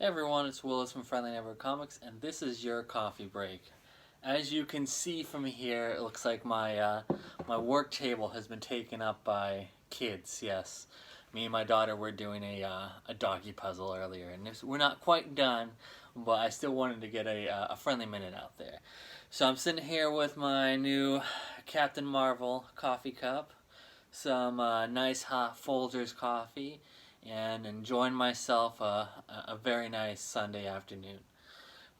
Hey everyone, it's Willis from Friendly Neighborhood Comics, and this is your coffee break. As you can see from here, it looks like my work table has been taken up by kids. Yes, me and my daughter were doing a doggy puzzle earlier, and we're not quite done, but I still wanted to get a friendly minute out there. So I'm sitting here with my new Captain Marvel coffee cup, some nice hot Folgers coffee, and enjoying myself a very nice Sunday afternoon.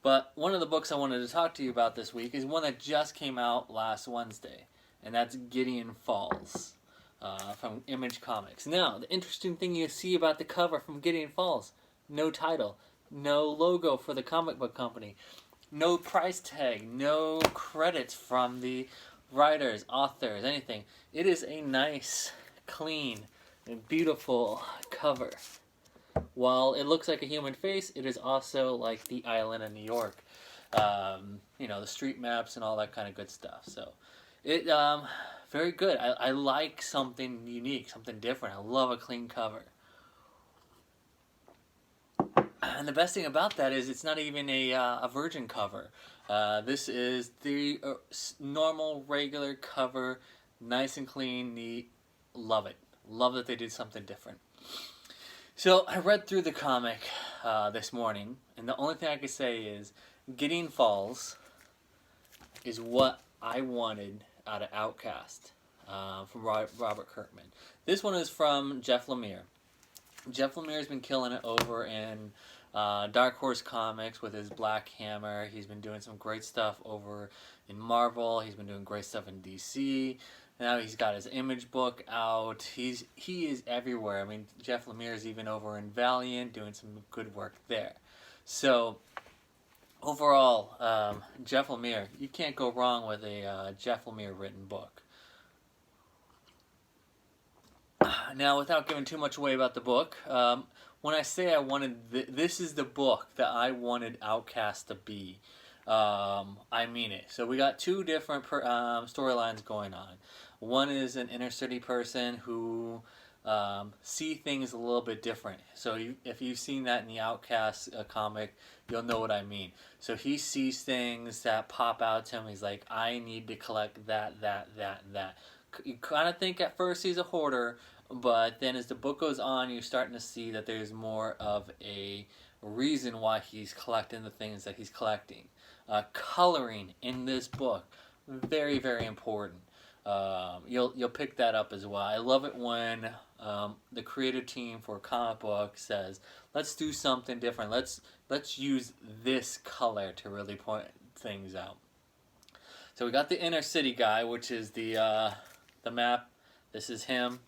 But one of the books I wanted to talk to you about this week is one that just came out last Wednesday, and that's Gideon Falls from Image Comics. Now, the interesting thing you see about the cover from Gideon Falls, no title, no logo for the comic book company, no price tag, no credits from the writers, authors, anything. It is a nice, clean, and beautiful cover. While it looks like a human face, it is also like the island of New York. The street maps and all that kind of good stuff. So, it very good. I like something unique, something different. I love a clean cover. And the best thing about that is it's not even a virgin cover. This is the normal, regular cover, nice and clean, neat. Love it. Love that they did something different. So I read through the comic this morning, and the only thing I can say is Gideon Falls is what I wanted out of Outcast from Robert Kirkman. This one is from Jeff Lemire. Jeff Lemire's been killing it over in Dark Horse Comics with his Black Hammer. He's been doing some great stuff over in Marvel. He's been doing great stuff in DC. Now he's got his Image book out. He is everywhere. I mean, Jeff Lemire is even over in Valiant doing some good work there. So overall, Jeff Lemire, you can't go wrong with a Jeff Lemire written book. Now, without giving too much away about the book, when I say I wanted, this is the book that I wanted Outcast to be. I mean it. So we got two different storylines going on. One is an inner city person who see things a little bit different. So if you've seen that in the Outcast comic, you'll know what I mean. So he sees things that pop out to him. He's like, I need to collect that. You kind of think at first he's a hoarder, but then as the book goes on, you're starting to see that there's more of a reason why he's collecting the things that he's collecting. Coloring in this book, very, very important. You'll pick that up as well. I love it when the creative team for a comic book says, let's do something different. Let's use this color to really point things out. So we got the inner city guy, which is the map. This is him.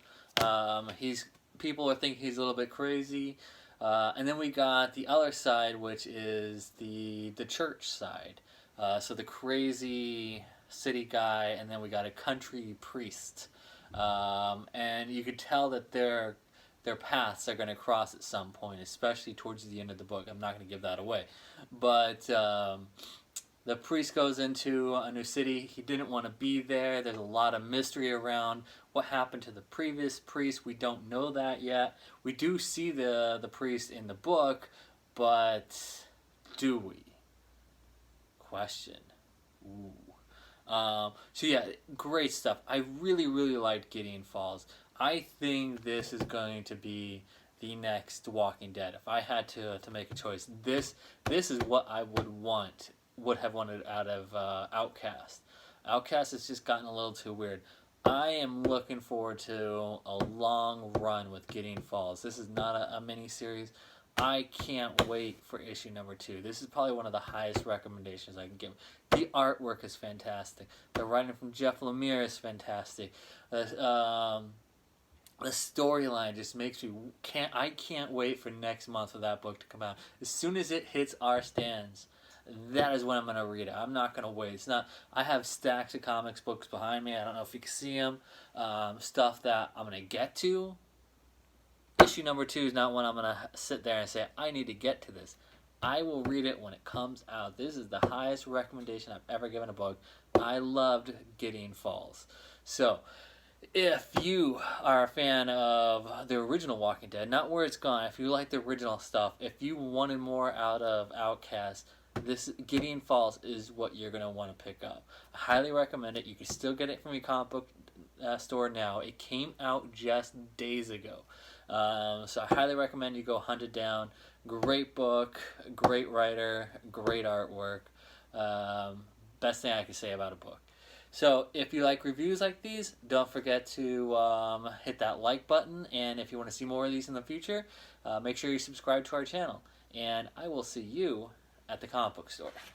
People are thinking he's a little bit crazy. And then we got the other side, which is the church side. So the crazy city guy, and then we got a country priest. And you could tell that their paths are going to cross at some point, especially towards the end of the book. I'm not going to give that away. But the priest goes into a new city. He didn't want to be there. There's a lot of mystery around what happened to the previous priest. We don't know that yet. We do see the priest in the book, but do we? Question. Ooh. So yeah, great stuff. I really, really liked Gideon Falls. I think this is going to be the next Walking Dead. If I had to make a choice, this is what I would have wanted out of Outcast. Outcast has just gotten a little too weird. I am looking forward to a long run with Gideon Falls. This is not a mini-series. I can't wait for issue number 2. This is probably one of the highest recommendations I can give. The artwork is fantastic. The writing from Jeff Lemire is fantastic. The storyline just makes me I can't wait for next month for that book to come out. As soon as it hits our stands, that is when I'm going to read it. I'm not going to wait. It's not. I have stacks of comics books behind me. I don't know if you can see them. Stuff that I'm going to get to. Issue number 2 is not one I'm going to sit there and say, I need to get to this. I will read it when it comes out. This is the highest recommendation I've ever given a book. I loved Gideon Falls. So, If you are a fan of the original Walking Dead, not Where It's Gone, if you like the original stuff, if you wanted more out of Outcast, this Gideon Falls is what you're going to want to pick up. I highly recommend it. You can still get it from your comic book store now. It came out just days ago. So I highly recommend you go hunt it down. Great book, great writer, great artwork. Best thing I can say about a book. So if you like reviews like these, don't forget to hit that like button. And if you want to see more of these in the future, make sure you subscribe to our channel. And I will see you at the comic book store.